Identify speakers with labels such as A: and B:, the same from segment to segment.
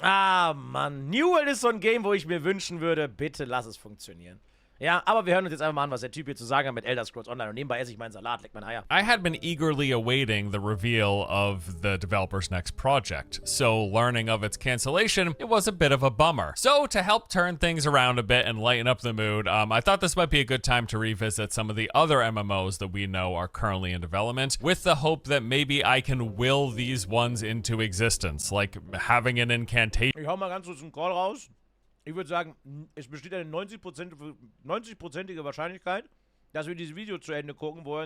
A: Ah, Mann. New World ist so ein Game, wo ich mir wünschen würde, bitte lass es funktionieren. Ja, aber wir hören uns jetzt einfach mal an, was der Typ hier zu sagen hat mit Elder Scrolls Online. Und nebenbei esse ich meinen Salat, leck mein Eier.
B: I had been eagerly awaiting the reveal of the developer's next project, so learning of its cancellation, it was a bit of a bummer. So to help turn things around a bit and lighten up the mood, I thought this might be a good time to revisit some of the other MMOs that we know are currently in development, with the hope that maybe I can will these ones into existence, like having an incantation.
A: Ich hau mal ganz kurz einen Call raus. Ich würde sagen, es besteht eine 90%ige Wahrscheinlichkeit, dass wir dieses Video zu Ende gucken, wo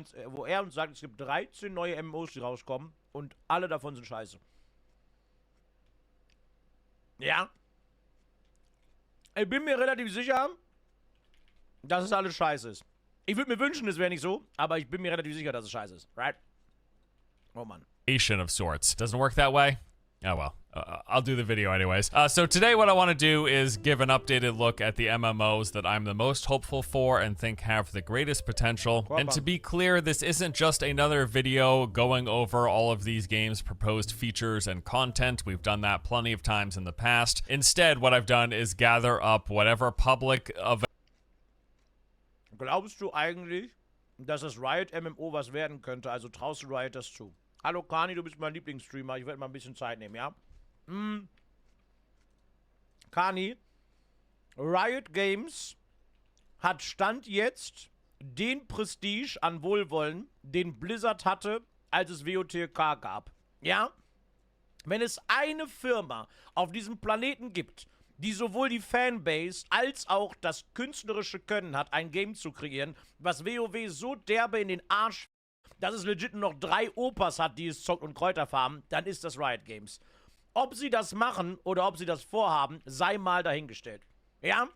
A: er uns sagt, es gibt 13 neue MMOs, die rauskommen und alle davon sind scheiße. Ja. Ich bin mir relativ sicher, dass es alles scheiße ist. Ich würde mir wünschen, es wäre nicht so, aber ich bin mir relativ sicher, dass es scheiße ist. Right? Oh Mann.
B: Of sorts. Doesn't work that way? Oh well. I'll do the video anyways. So today what I want to do is give an updated look at the MMOs that I'm the most hopeful for and think have the greatest potential. And to be clear, this isn't just another video going over all of these games' proposed features and content. We've done that plenty of times in the past. Instead, what I've done is gather up whatever public of.
A: Glaubst du eigentlich, dass das Riot MMO was werden könnte? Also traust du Riot das zu? Hallo Kani, du bist mein Lieblingsstreamer. Ich werde mal ein bisschen Zeit nehmen, ja? Kani, Riot Games hat Stand jetzt den Prestige an Wohlwollen, den Blizzard hatte, als es WOTK gab. Ja? Wenn es eine Firma auf diesem Planeten gibt, die sowohl die Fanbase als auch das künstlerische Können hat, ein Game zu kreieren, was WoW so derbe in den Arsch, dass es legit nur noch 3 Opas hat, die es zockt und Kräuter farmen, dann ist das Riot Games. Ob sie das machen oder ob sie das vorhaben, sei mal dahingestellt. Ja?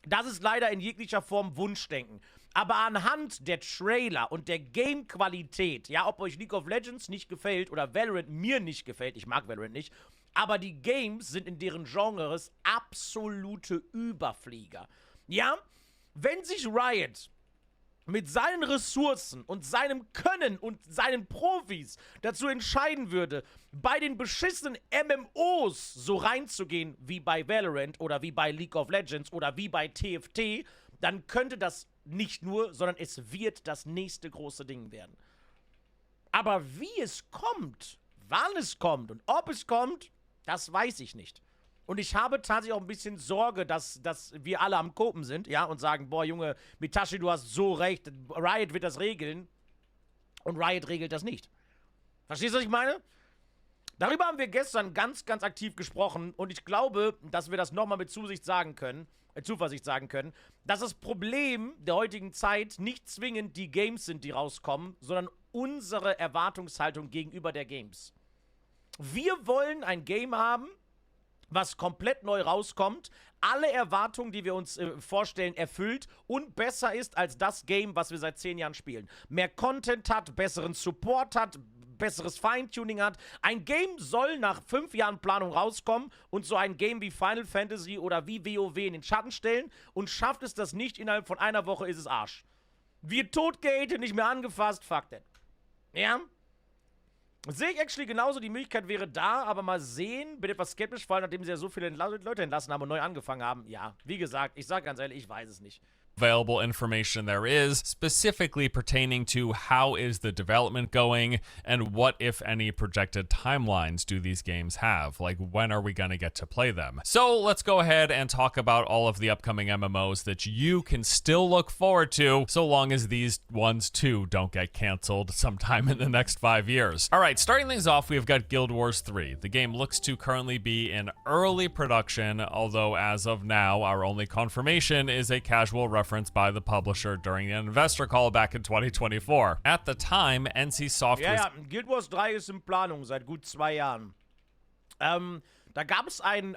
A: Das ist leider in jeglicher Form Wunschdenken. Aber anhand der Trailer und der Game-Qualität, ja, ob euch League of Legends nicht gefällt oder Valorant mir nicht gefällt, ich mag Valorant nicht, aber die Games sind in deren Genres absolute Überflieger. Ja? Wenn sich Riot mit seinen Ressourcen und seinem Können und seinen Profis dazu entscheiden würde, bei den beschissenen MMOs so reinzugehen wie bei Valorant oder wie bei League of Legends oder wie bei TFT, dann könnte das nicht nur, sondern es wird das nächste große Ding werden. Aber wie es kommt, wann es kommt und ob es kommt, das weiß ich nicht. Und ich habe tatsächlich auch ein bisschen Sorge, dass wir alle am Kopen sind, ja, und sagen, boah, Junge, Mitashi, du hast so recht, Riot wird das regeln. Und Riot regelt das nicht. Verstehst du, was ich meine? Darüber haben wir gestern ganz, ganz aktiv gesprochen und ich glaube, dass wir das nochmal mit Zuversicht sagen können, dass das Problem der heutigen Zeit nicht zwingend die Games sind, die rauskommen, sondern unsere Erwartungshaltung gegenüber der Games. Wir wollen ein Game haben, was komplett neu rauskommt, alle Erwartungen, die wir uns vorstellen, erfüllt und besser ist als das Game, was wir seit 10 Jahren spielen. Mehr Content hat, besseren Support hat, besseres Feintuning hat. Ein Game soll nach 5 Jahren Planung rauskommen und so ein Game wie Final Fantasy oder wie WoW in den Schatten stellen und schafft es das nicht innerhalb von einer Woche, ist es Arsch. Wir totgehatet, nicht mehr angefasst, fuck that. Ja? Sehe ich actually genauso, die Möglichkeit wäre da, aber mal sehen, bin etwas skeptisch, vor allem nachdem sie ja so viele Leute entlassen haben und neu angefangen haben. Ja, wie gesagt, ich sage ganz ehrlich, ich weiß es nicht.
B: Available information there is, specifically pertaining to how is the development going and what, if any, projected timelines do these games have? Like, when are we going to get to play them? So let's go ahead and talk about all of the upcoming MMOs that you can still look forward to, so long as these ones too don't get canceled sometime in the next 5 years. All right, starting things off, we've got Guild Wars 3. The game looks to currently be in early production, although as of now, our only confirmation is a casual reference by the publisher during an investor call back in 2024. At the time, NC Soft was...
A: Ja, Guild Wars 3 ist in Planung seit gut 2 Jahren. Da gab es einen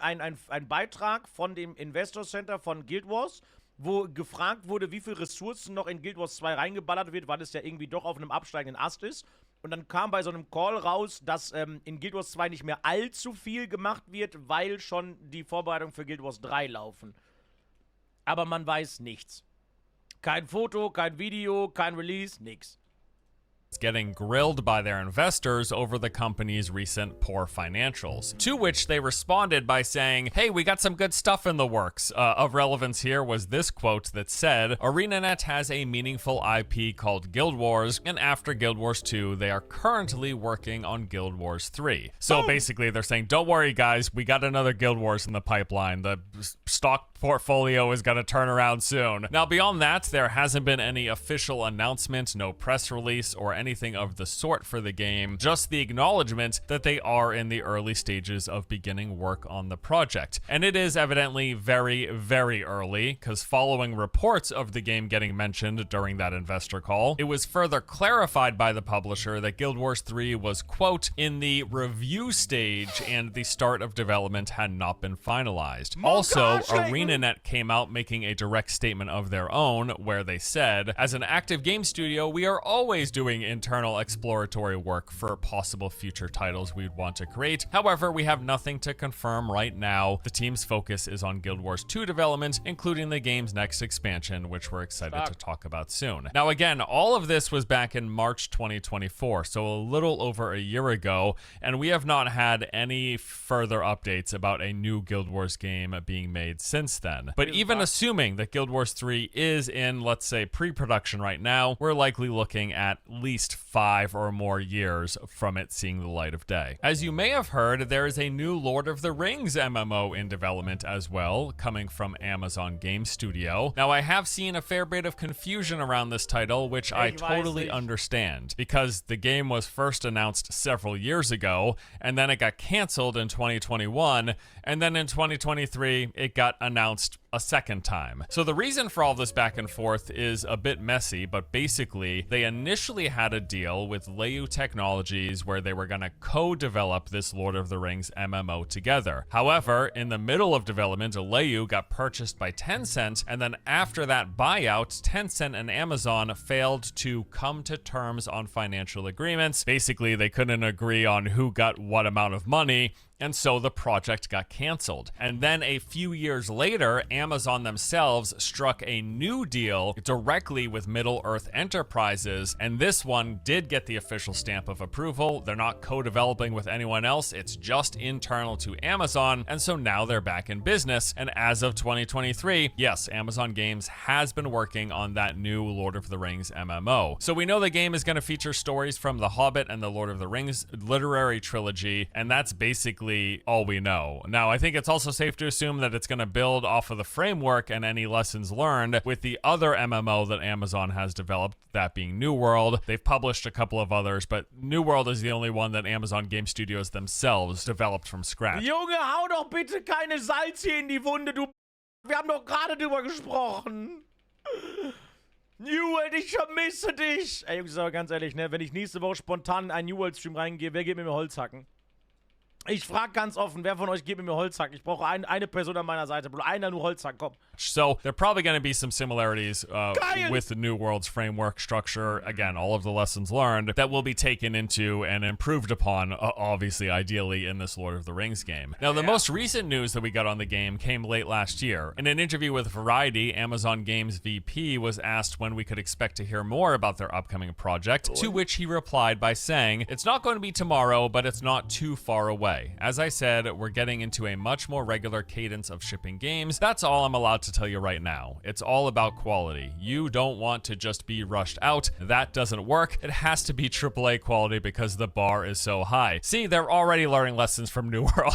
A: Beitrag von dem Investor Center von Guild Wars, wo gefragt wurde, wie viel Ressourcen noch in Guild Wars 2 reingeballert wird, weil es ja irgendwie doch auf einem absteigenden Ast ist. Und dann kam bei so einem Call raus, dass in Guild Wars 2 nicht mehr allzu viel gemacht wird, weil schon die Vorbereitungen für Guild Wars 3 laufen. Aber man weiß nichts. Kein Foto, kein Video, kein Release, nix.
B: getting grilled by their investors over the company's recent poor financials. To which they responded by saying, hey, we got some good stuff in the works. Of relevance here was this quote that said, ArenaNet has a meaningful IP called Guild Wars, and after Guild Wars 2, they are currently working on Guild Wars 3. So basically they're saying, don't worry guys, we got another Guild Wars in the pipeline. The stock portfolio is going to turn around soon. Now beyond that, there hasn't been any official announcement, no press release or anything of the sort for the game, just the acknowledgement that they are in the early stages of beginning work on the project. And it is evidently very, very early, because following reports of the game getting mentioned during that investor call, it was further clarified by the publisher that Guild Wars 3 was, quote, in the review stage and the start of development had not been finalized. Also, ArenaNet came out making a direct statement of their own where they said, as an active game studio, we are always doing internal exploratory work for possible future titles we'd want to create. However, we have nothing to confirm right now. The team's focus is on Guild Wars 2 development, including the game's next expansion, which we're excited to talk about soon. Now again, all of this was back in March 2024, so a little over a year ago, and we have not had any further updates about a new Guild Wars game being made since then. But even assuming that Guild Wars 3 is in, let's say, pre-production right now, we're likely looking at least 5 or more years from it seeing the light of day. As you may have heard, there is a new Lord of the Rings MMO in development as well, coming from Amazon Game Studio. Now, I have seen a fair bit of confusion around this title, which I totally understand, because the game was first announced several years ago, and then it got canceled in 2021, and then in 2023, it got announced a second time. So the reason for all this back and forth is a bit messy, but basically they initially had a deal with Leu Technologies where they were going to co-develop this Lord of the Rings MMO together. However, in the middle of development, Leu got purchased by Tencent, and then after that buyout, Tencent and Amazon failed to come to terms on financial agreements. Basically, they couldn't agree on who got what amount of money, and so the project got canceled. And then a few years later, Amazon themselves struck a new deal directly with Middle-earth Enterprises, and this one did get the official stamp of approval. They're not co-developing with anyone else, it's just internal to Amazon, and so now they're back in business. And as of 2023, yes, Amazon Games has been working on that new Lord of the Rings MMO. So we know the game is going to feature stories from The Hobbit and the Lord of the Rings literary trilogy, and that's basically all we know. Now, I think it's also safe to assume that it's going to build off of the framework and any lessons learned with the other MMO that Amazon has developed, that being New World. They've published a couple of others, but New World is the only one that Amazon Game Studios themselves developed from scratch.
A: Junge, hau doch bitte keine Salz hier in die Wunde, du. Wir haben doch gerade drüber gesprochen. New World, ich vermisse dich. Ey, Jungs, aber ganz ehrlich, ne, wenn ich nächste Woche spontan in einen New World Stream reingehe, wer geht mir Holzhacken? Ich frage ganz offen, wer von euch gibt mir Holzhack? Ich brauche eine Person an meiner Seite. Einer nur Holzhack, komm.
B: So there are probably going to be some similarities with the New World's framework structure. Again, all of the lessons learned that will be taken into and improved upon, obviously, ideally, in this Lord of the Rings game. Now, the most recent news that we got on the game came late last year. In an interview with Variety, Amazon Games VP was asked when we could expect to hear more about their upcoming project, to which he replied by saying, it's not going to be tomorrow, but it's not too far away. As I said, we're getting into a much more regular cadence of shipping games. That's all I'm allowed to tell you right now. It's all about quality. You don't want to just be rushed out. That doesn't work. It has to be AAA quality because the bar is so high. See, they're already learning lessons from New World.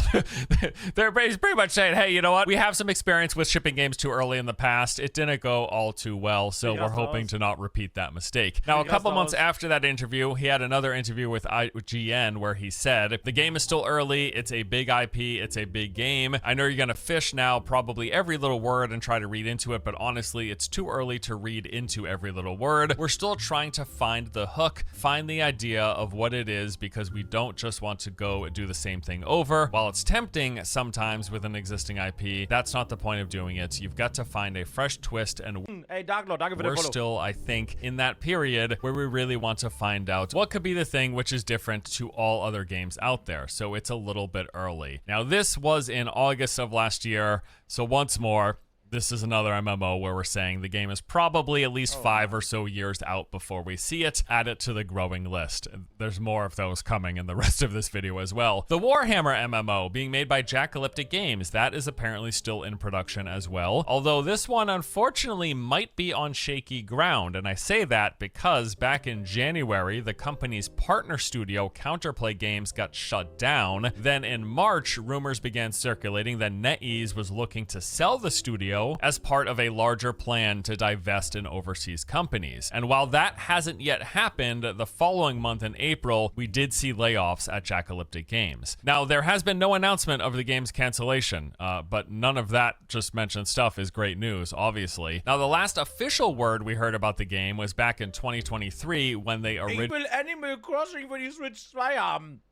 B: They're pretty much saying, hey, you know what? We have some experience with shipping games too early in the past. It didn't go all too well, so we're hoping to not repeat that mistake. Now, a couple months after that interview, he had another interview with IGN where he said, the game is still early. It's a big IP. It's a big game. I know you're going to fish now probably every little word and try to read into it, but honestly, it's too early to read into every little word. We're still trying to find the hook, find the idea of what it is, because we don't just want to go do the same thing over. While it's tempting sometimes with an existing IP, that's not the point of doing it. You've got to find a fresh twist, and
A: hey, Darklord, danke für den
B: we're
A: Follow.
B: still, I think, in that period where we really want to find out what could be the thing which is different to all other games out there. So it's a little bit early. Now, this was in August of last year, so once more, this is another MMO where we're saying the game is probably at least 5 or so years out before we see it. Add it to the growing list. There's more of those coming in the rest of this video as well. The Warhammer MMO being made by GLOCKE Games, that is apparently still in production as well. Although this one unfortunately might be on shaky ground, and I say that because back in January, the company's partner studio Counterplay Games got shut down. Then in March, rumors began circulating that NetEase was looking to sell the studio as part of a larger plan to divest in overseas companies. And while that hasn't yet happened, the following month in April, we did see layoffs at GLOCKE Games. Now, there has been no announcement of the game's cancellation, but none of that just mentioned stuff is great news, obviously. Now, the last official word we heard about the game was back in 2023 when they
A: Ich will Animal Crossing für die Switch 2 haben.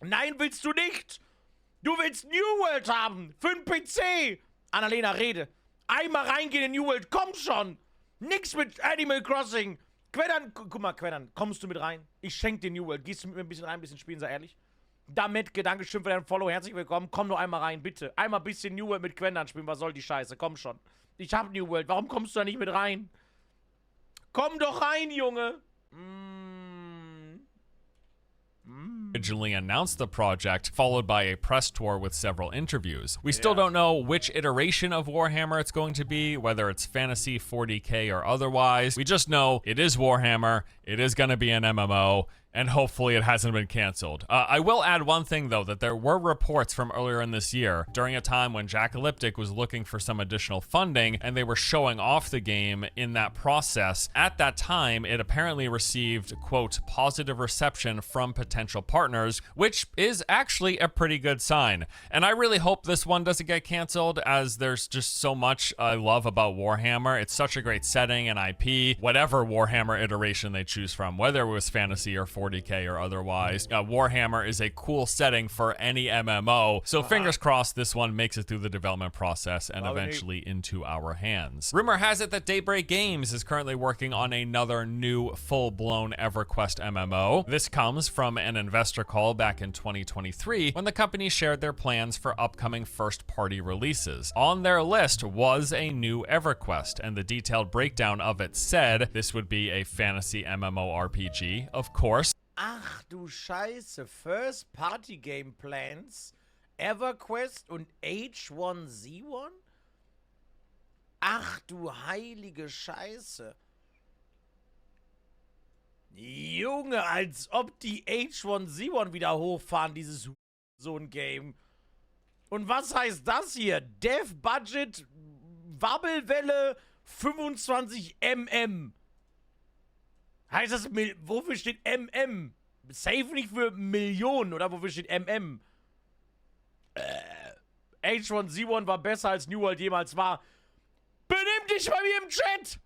A: Nein, willst du nicht. Du willst New World haben. Für den PC. Annalena, rede. Einmal reingehen in New World, komm schon! Nix mit Animal Crossing! Queddern, guck mal, Queddern, kommst du mit rein? Ich schenk dir New World. Gehst du mit mir ein bisschen rein, ein bisschen spielen, sei ehrlich? Damit, Gedanke stimmt für deinen Follow, herzlich willkommen. Komm nur einmal rein, bitte. Einmal ein bisschen New World mit Queddern spielen, was soll die Scheiße? Komm schon. Ich hab New World, warum kommst du da nicht mit rein? Komm doch rein, Junge!
B: Originally announced the project, followed by a press tour with several interviews. We still don't know which iteration of Warhammer it's going to be, whether it's fantasy, 40k, or otherwise. We just know it is Warhammer, it is going to be an MMO, and hopefully it hasn't been canceled. I will add one thing though, that there were reports from earlier in this year, during a time when GLOCKE was looking for some additional funding, and they were showing off the game in that process. At that time, it apparently received, quote, positive reception from potential partners, which is actually a pretty good sign. And I really hope this one doesn't get canceled, as there's just so much I love about Warhammer. It's such a great setting and IP, whatever Warhammer iteration they choose from, whether it was fantasy or 40k or otherwise. Warhammer is a cool setting for any MMO, so fingers crossed this one makes it through the development process and eventually into our hands. Rumor has it that Daybreak Games is currently working on another new full-blown EverQuest MMO. This comes from an investor call back in 2023 when the company shared their plans for upcoming first-party releases. On their list was a new EverQuest, and the detailed breakdown of it said this would be a fantasy MMORPG, of course.
A: Ach du Scheiße, First Party Game Plans, EverQuest und H1Z1? Ach du heilige Scheiße. Junge, als ob die H1Z1 wieder hochfahren, dieses so ein Game. Und was heißt das hier? Dev Budget, Wabbelwelle, 25 mm. Heißt das, wofür steht MM? Safe nicht für Millionen, oder wofür steht MM? H1Z1 war besser als New World jemals war. Benimm dich bei mir im Chat!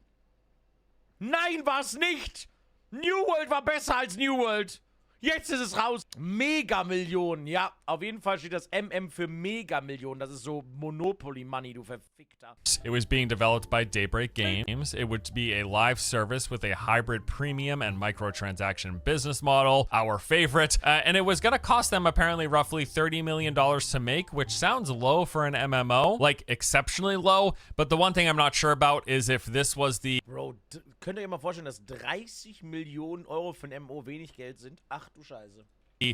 A: Nein, war's nicht! New World war besser als New World! Jetzt ist es raus. Megamillionen. Ja, auf jeden Fall steht das MM für Megamillionen. Das ist so Monopoly Money, du Verfickter.
B: It was being developed by Daybreak Games. It would be a live service with a hybrid premium and microtransaction business model, our favorite. And it was going to cost them apparently roughly $30 million to make, which sounds low for an MMO, like exceptionally low. But the one thing I'm not sure about is if this was the...
A: Bro, könnt ihr euch mal vorstellen, dass 30 Millionen Euro für ein MMO wenig Geld sind? Ach du Scheiße.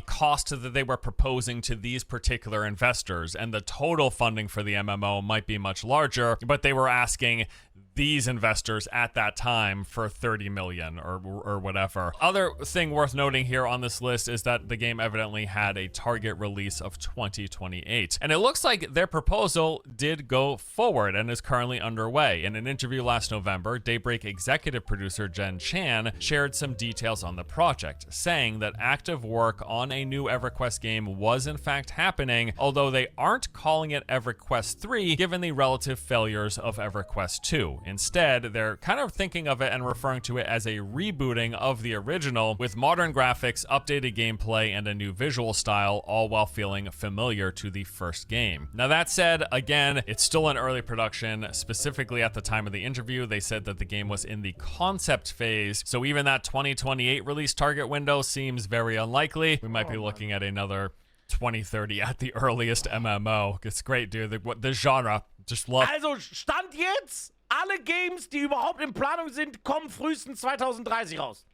B: Cost that they were proposing to these particular investors, and the total funding for the MMO might be much larger, but they were asking these investors at that time for 30 million or whatever. Other thing worth noting here on this list is that the game evidently had a target release of 2028. And it looks like their proposal did go forward and is currently underway. In an interview last November, Daybreak executive producer Jen Chan shared some details on the project, saying that active work on a new EverQuest game was in fact happening, although they aren't calling it EverQuest 3 given the relative failures of EverQuest 2. Instead, they're kind of thinking of it and referring to it as a rebooting of the original with modern graphics, updated gameplay, and a new visual style, all while feeling familiar to the first game. Now that said, again, it's still in early production. Specifically at the time of the interview, they said that the game was in the concept phase, so even that 2028 release target window seems very unlikely. We might be looking at another 2030 at the earliest MMO. It's great, dude. The genre, Just love
A: Also, Stand jetzt, alle Games, die überhaupt in Planung sind, kommen frühestens 2030 raus.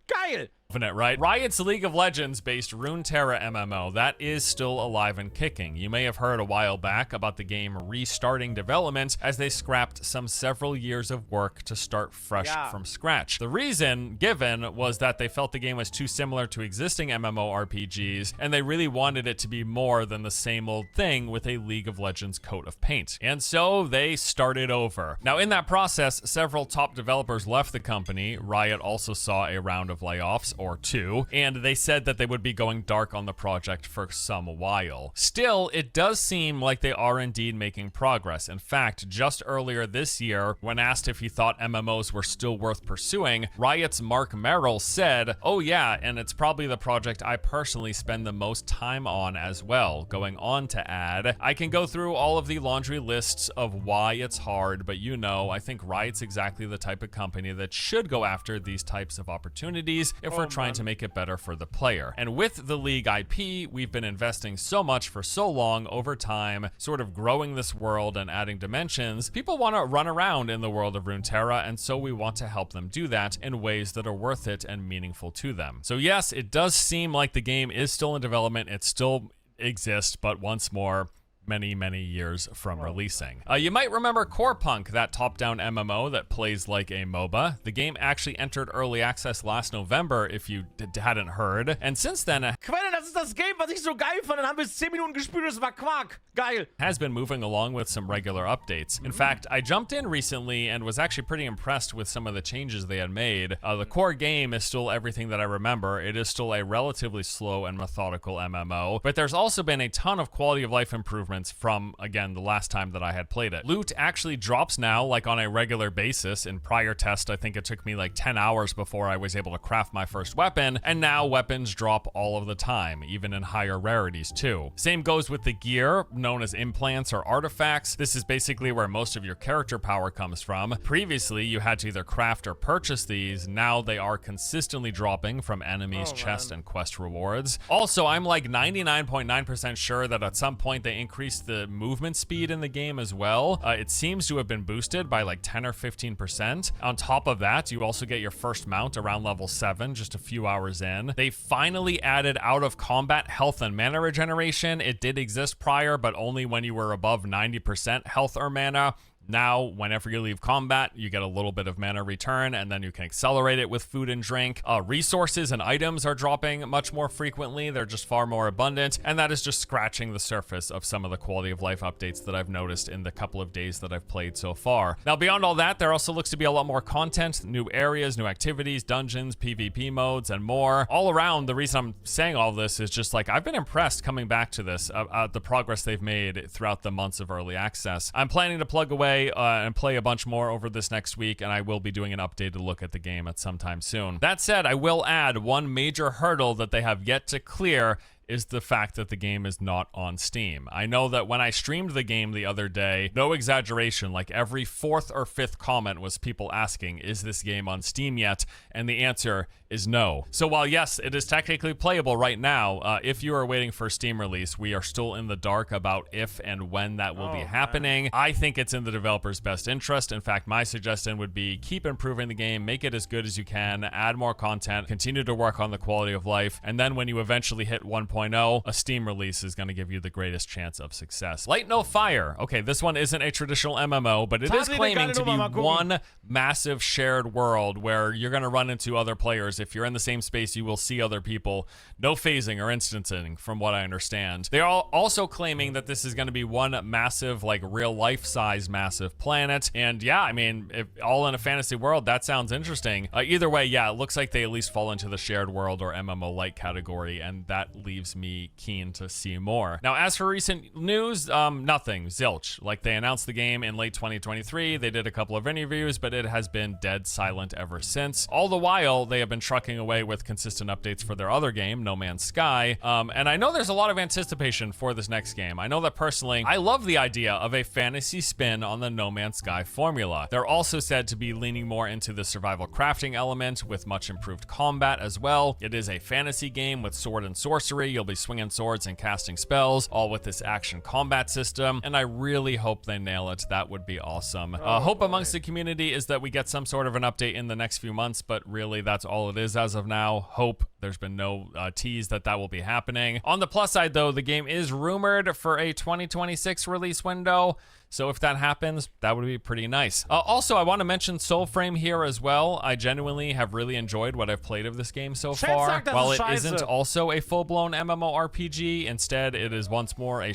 A: Geil!
B: it, right? Riot's League of Legends-based Runeterra MMO, that is still alive and kicking. You may have heard a while back about the game restarting development as they scrapped some several years of work to start fresh from scratch. The reason given was that they felt the game was too similar to existing MMORPGs, and they really wanted it to be more than the same old thing with a League of Legends coat of paint. And so they started over. Now, in that process, several top developers left the company. Riot also saw a round of layoffs, or two, and they said that they would be going dark on the project for some while. Still, it does seem like they are indeed making progress. In fact, just earlier this year, when asked if he thought MMOs were still worth pursuing, Riot's Mark Merrill said, "Oh yeah, and it's probably the project I personally spend the most time on as well," going on to add, "I can go through all of the laundry lists of why it's hard, but you know, I think Riot's exactly the type of company that should go after these types of opportunities if we're trying to make it better for the player. And with the League IP, we've been investing so much for so long over time, sort of growing this world and adding dimensions. People want to run around in the world of Runeterra, and so we want to help them do that in ways that are worth it and meaningful to them." So yes, it does seem like the game is still in development. It still exists, but once more, many years from releasing. You might remember Core Punk, that top-down MMO that plays like a MOBA. The game actually entered early access last November, if you hadn't heard. And since then,
A: Quelle, das ist das Game, was ich so geil fand. Dann haben wir es 10 Minuten gespielt und es war Quark. Geil.
B: Has been moving along with some regular updates. In fact, I jumped in recently and was actually pretty impressed with some of the changes they had made. The core game is still everything that I remember. It is still a relatively slow and methodical MMO, but there's also been a ton of quality of life improvements from, again, the last time that I had played it. Loot actually drops now, like on a regular basis. In prior test, I think it took me like 10 hours before I was able to craft my first weapon, and now weapons drop all of the time, even in higher rarities too. Same goes with the gear, known as implants or artifacts. This is basically where most of your character power comes from. Previously, you had to either craft or purchase these. Now they are consistently dropping from enemies, chests, and quest rewards. Also, I'm like 99.9% sure that at some point they increased the movement speed in the game as well. It seems to have been boosted by like 10 or 15%. On top of that, you also get your first mount around level 7, just a few hours in. They finally added out of combat health and mana regeneration. It did exist prior, but only when you were above 90% health or mana. Now, whenever you leave combat, you get a little bit of mana return, and then you can accelerate it with food and drink. Resources and items are dropping much more frequently. They're just far more abundant, and that is just scratching the surface of some of the quality of life updates that I've noticed in the couple of days that I've played so far. Now, beyond all that, there also looks to be a lot more content, new areas, new activities, dungeons, PvP modes, and more. All around, the reason I'm saying all this is just like, I've been impressed coming back to this, the progress they've made throughout the months of early access. I'm planning to plug away and play a bunch more over this next week, and I will be doing an updated look at the game at some time soon. That said, I will add one major hurdle that they have yet to clear is the fact that the game is not on Steam. I know that when I streamed the game the other day, no exaggeration, like every 4th or 5th comment was people asking, is this game on Steam yet? And the answer is no. So while yes, it is technically playable right now, if you are waiting for a Steam release, we are still in the dark about if and when that will be happening. I think it's in the developer's best interest. In fact, my suggestion would be keep improving the game, make it as good as you can, add more content, continue to work on the quality of life, and then when you eventually hit 1.0, a Steam release is going to give you the greatest chance of success. Light No Fire. Okay, this one isn't a traditional MMO, but it is claiming to be one massive shared world where you're going to run into other players. If you're in the same space, you will see other people. No phasing or instancing, from what I understand. They are also claiming that this is going to be one massive, like real life size massive planet. And yeah, I mean, if all in a fantasy world, that sounds interesting. Either way, yeah, it looks like they at least fall into the shared world or MMO-like category, and that leaves me keen to see more. Now, as for recent news, nothing, zilch. Like, they announced the game in late 2023, they did a couple of interviews, but it has been dead silent ever since. All the while, they have been trucking away with consistent updates for their other game, No Man's Sky, and I know there's a lot of anticipation for this next game. I know that personally, I love the idea of a fantasy spin on the No Man's Sky formula. They're also said to be leaning more into the survival crafting element with much improved combat as well. It is a fantasy game with sword and sorcery. You'll be swinging swords and casting spells, all with this action combat system, and I really hope they nail it. That would be awesome. Hope amongst the community is that we get some sort of an update in the next few months, but really that's all it is as of now. Hope. There's been no tease that will be happening. On the plus side, though, the game is rumored for a 2026 release window. So if that happens, that would be pretty nice. Also, I want to mention Soulframe here as well. I genuinely have really enjoyed what I've played of this game so far. While it isn't also a full-blown MMORPG, instead it is once more a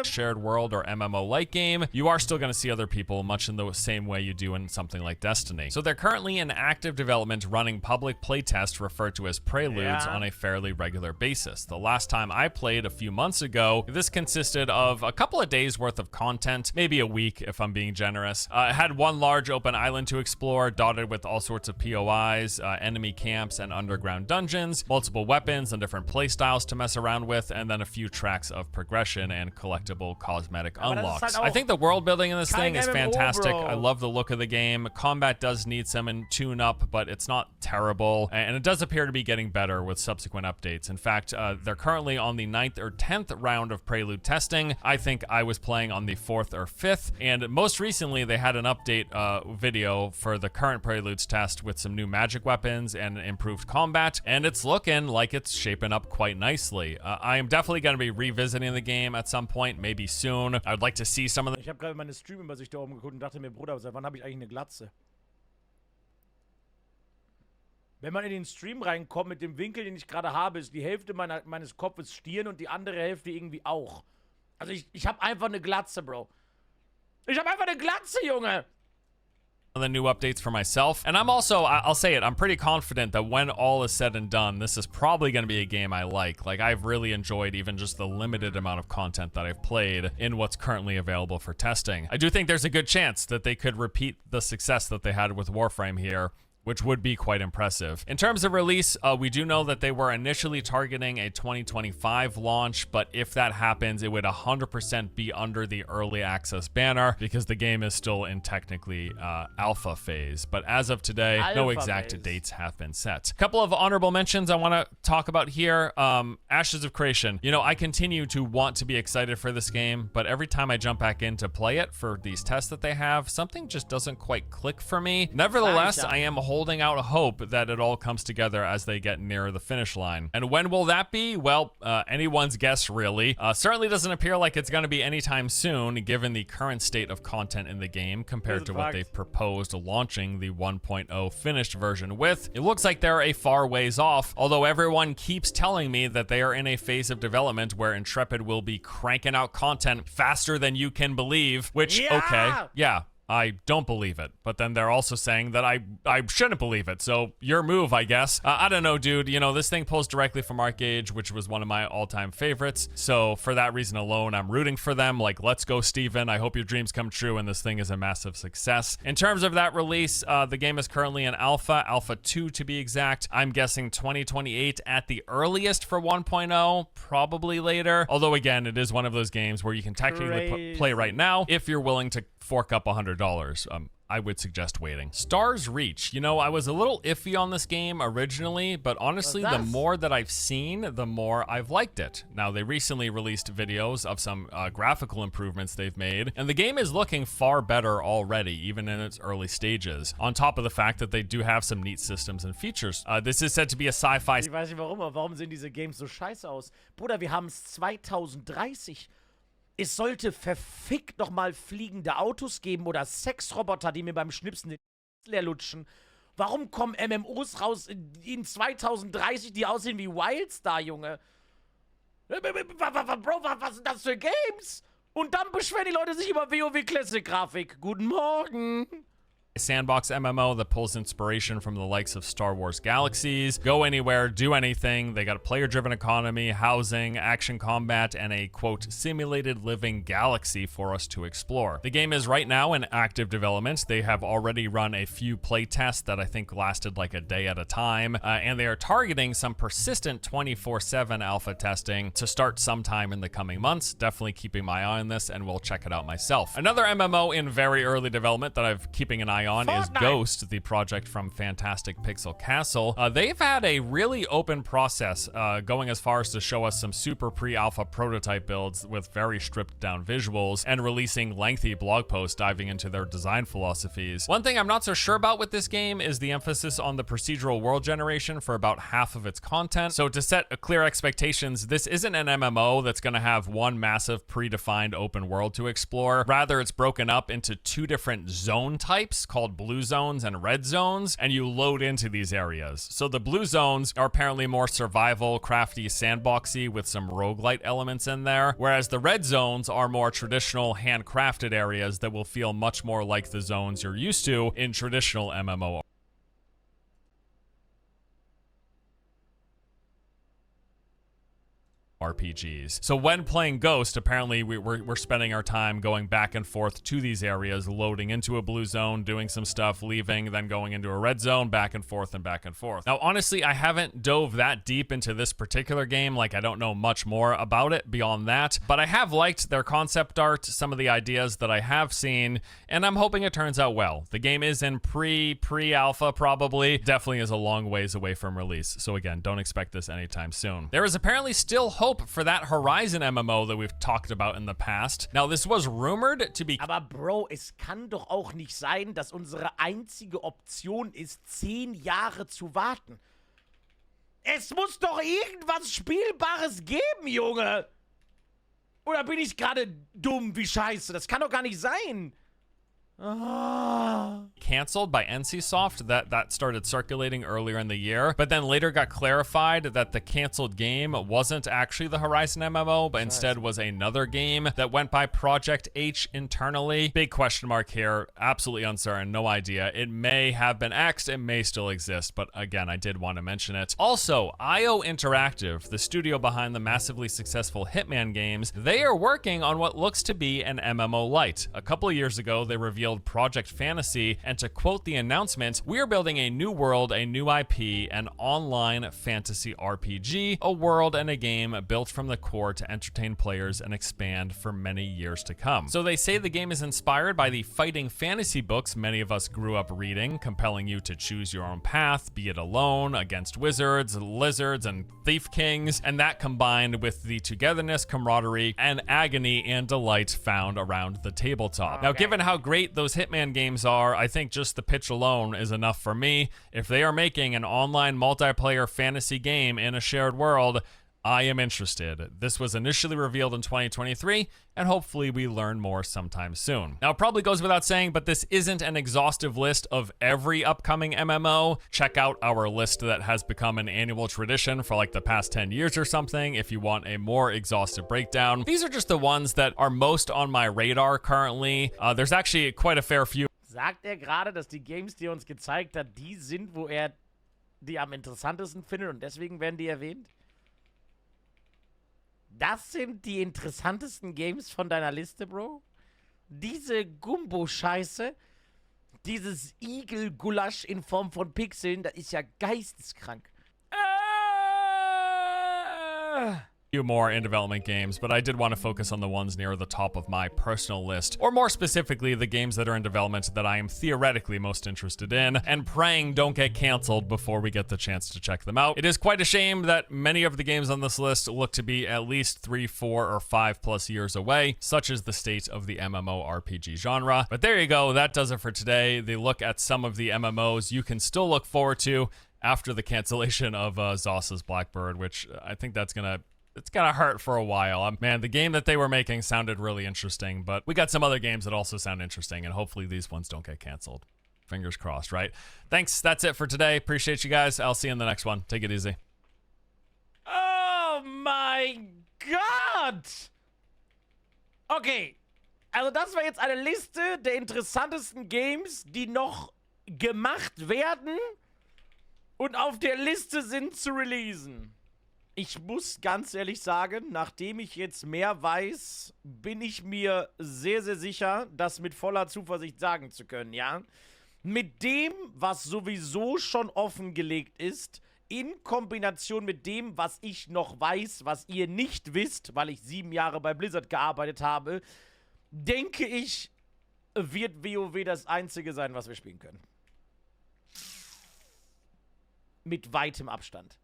B: shared world or MMO-like game. You are still going to see other people much in the same way you do in something like Destiny. So they're currently in active development running public playtests referred to as preludes on a fairly regular basis. The last time I played a few months ago, this consisted of a couple of days worth of content, maybe a week if I'm being generous. It had one large open island to explore, dotted with all sorts of POIs, enemy camps and underground dungeons, multiple weapons and different playstyles to mess around with, and then a few tracks of progression and collectible cosmetic unlocks. I think the world building in this thing is fantastic. I love the look of the game. Combat does need some tune-up, but it's not terrible, and it does appear to be getting better with subsequent updates. In fact, they're currently on the 9th or 10th round of prelude testing. I think I was playing on the 4th or 5th, and most recently they had an update video for the current preludes test with some new magic weapons and improved combat, and it's looking like it's shaping up quite nicely. I am definitely going to be revisiting the game at some point, maybe soon. I'd like to see some of the...
A: Ich habe gerade meine Stream-Übersicht da oben geguckt und dachte mir, Bruder, seit wann habe ich eigentlich eine Glatze? Wenn man in den Stream reinkommt mit dem Winkel, den ich gerade habe, ist die Hälfte meines Kopfes Stirn und die andere Hälfte irgendwie auch. Also ich habe einfach eine Glatze, Bro. Ich habe einfach eine Glatze, Junge.
B: The new updates for myself, and I'm also, I'll say it, I'm pretty confident that when all is said and done, this is probably going to be a game I like. Like, I've really enjoyed even just the limited amount of content that I've played in what's currently available for testing. I do think there's a good chance that they could repeat the success that they had with Warframe here, which would be quite impressive. In terms of release, we do know that they were initially targeting a 2025 launch, but if that happens, it would 100% be under the early access banner because the game is still in technically alpha phase. But as of today, no exact dates have been set. A couple of honorable mentions I want to talk about here. Ashes of Creation. You know, I continue to want to be excited for this game, but every time I jump back in to play it for these tests that they have, something just doesn't quite click for me. Nevertheless, I am holding out hope that it all comes together as they get nearer the finish line. And when will that be? Well, anyone's guess, really. Certainly doesn't appear like it's going to be anytime soon, given the current state of content in the game compared to what they've proposed launching the 1.0 finished version with. It looks like they're a far ways off, although everyone keeps telling me that they are in a phase of development where Intrepid will be cranking out content faster than you can believe, which, okay, yeah. I don't believe it, but then they're also saying that I shouldn't believe it, so your move, I guess. I don't know, dude. You know, this thing pulls directly from ArcAge, which was one of my all-time favorites, so for that reason alone, I'm rooting for them. Like, let's go, Steven. I hope your dreams come true and this thing is a massive success. In terms of that release, the game is currently in Alpha 2 to be exact. I'm guessing 2028 at the earliest for 1.0, probably later. Although, again, it is one of those games where you can technically play right now if you're willing to fork up $100. I would suggest waiting. Stars Reach. You know, I was a little iffy on this game originally, but honestly, the more that I've seen, the more I've liked it. Now, they recently released videos of some graphical improvements they've made, and the game is looking far better already, even in its early stages. On top of the fact that they do have some neat systems and features. This is said to be a sci-fi...
A: Ich weiß nicht warum, aber warum sehen diese Games so scheiße aus? Bruder, wir haben es 2030. Es sollte verfickt nochmal fliegende Autos geben oder Sexroboter, die mir beim Schnipsen den leer lutschen. Warum kommen MMOs raus in 2030, die aussehen wie Wildstar, Junge? Bro, was sind das für Games? Und dann beschweren die Leute sich über WoW Classic Grafik. Guten Morgen.
B: Sandbox MMO that pulls inspiration from the likes of Star Wars Galaxies. Go anywhere, do anything. They got a player-driven economy, housing, action combat, and a, quote, simulated living galaxy for us to explore. The game is right now in active development. They have already run a few play tests that I think lasted like a day at a time, and they are targeting some persistent 24/7 alpha testing to start sometime in the coming months. Definitely keeping my eye on this, and will check it out myself. Another MMO in very early development that I'm keeping an eye eye on is Ghost, the project from Fantastic Pixel Castle. They've had a really open process, going as far as to show us some super pre-alpha prototype builds with very stripped down visuals and releasing lengthy blog posts diving into their design philosophies. One thing I'm not so sure about with this game is the emphasis on the procedural world generation for about half of its content. So to set a clear expectations, this isn't an MMO that's going to have one massive predefined open world to explore. Rather, it's broken up into two different zone types called blue zones and red zones, and you load into these areas. So the blue zones are apparently more survival, crafty, sandboxy with some roguelite elements in there, whereas the red zones are more traditional, handcrafted areas that will feel much more like the zones you're used to in traditional MMO. RPGs. So when playing Ghost, apparently we're spending our time going back and forth to these areas, loading into a blue zone, doing some stuff, leaving, then going into a red zone, back and forth and back and forth. Now, honestly, I haven't dove that deep into this particular game. Like, I don't know much more about it beyond that, but I have liked their concept art, some of the ideas that I have seen, and I'm hoping it turns out well. The game is in pre-alpha, probably. Definitely is a long ways away from release. So again, don't expect this anytime soon. There is apparently still hope for that Horizon MMO that we've talked about in the past. Now, this was rumored to be...
A: Aber Bro, es kann doch auch nicht sein, dass unsere einzige Option ist, 10 Jahre zu warten. Es muss doch irgendwas Spielbares geben, Junge! Oder bin ich gerade dumm wie Scheiße? Das kann doch gar nicht sein.
B: Canceled by NCSoft. That started circulating earlier in the year, but then later got clarified that the canceled game wasn't actually the Horizon MMO, but instead was another game that went by Project H internally. Big question mark here. Absolutely uncertain. No idea. It may have been X'd. It may still exist, but again, I did want to mention it. Also, IO Interactive, the studio behind the massively successful Hitman games, they are working on what looks to be an MMO light. A couple of years ago, they revealed Project Fantasy, and to quote the announcement, "We're building a new world, a new IP, an online fantasy RPG, a world and a game built from the core to entertain players and expand for many years to come." So they say the game is inspired by the fighting fantasy books many of us grew up reading, compelling you to choose your own path, be it alone, against wizards, lizards, and thief kings, and that combined with the togetherness, camaraderie, and agony and delight found around the tabletop. Now, given how great those Hitman games are, I think just the pitch alone is enough for me. If they are making an online multiplayer fantasy game in a shared world, I am interested. This was initially revealed in 2023, and hopefully we learn more sometime soon. Now, it probably goes without saying, but this isn't an exhaustive list of every upcoming MMO. Check out our list that has become an annual tradition for like the past 10 years or something if you want a more exhaustive breakdown. These are just the ones that are most on my radar currently. There's actually quite a fair few.
A: Sagt er gerade, dass die Games, die er uns gezeigt hat, die sind, wo er die am interessantesten findet und deswegen werden die erwähnt? Das sind die interessantesten Games von deiner Liste, Bro? Diese Gumbo-Scheiße, dieses Igel-Gulasch in Form von Pixeln, das ist ja geisteskrank.
B: Few more in development games, but I did want to focus on the ones near the top of my personal list, or more specifically, the games that are in development that I am theoretically most interested in, and praying don't get canceled before we get the chance to check them out. It is quite a shame that many of the games on this list look to be at least 3, 4, or 5+ years away, such is the state of the MMORPG genre. But there you go, that does it for today. The look at some of the MMOs you can still look forward to after the cancellation of Zos's Blackbird, which I think it's gonna hurt for a while. Man, the game that they were making sounded really interesting, but we got some other games that also sound interesting, and hopefully these ones don't get canceled. Fingers crossed, right? Thanks, that's it for today. Appreciate you guys. I'll see you in the next one. Take it easy.
A: Oh my God! Okay, also das war jetzt eine Liste der interessantesten Games, die noch gemacht werden und auf der Liste sind zu releasen. Ich muss ganz ehrlich sagen, nachdem ich jetzt mehr weiß, bin ich mir sehr, sehr sicher, das mit voller Zuversicht sagen zu können, ja? Mit dem, was sowieso schon offengelegt ist, in Kombination mit dem, was ich noch weiß, was ihr nicht wisst, weil ich 7 Jahre bei Blizzard gearbeitet habe, denke ich, wird WoW das einzige sein, was wir spielen können. Mit weitem Abstand.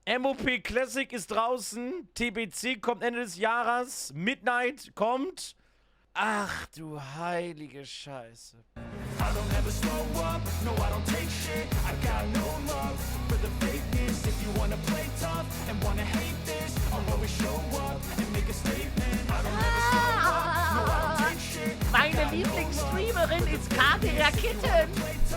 A: MOP Classic ist draußen. TBC kommt Ende des Jahres. Midnight kommt. Ach du heilige Scheiße.
C: Meine Lieblingsstreamerin ist Karte Raketen.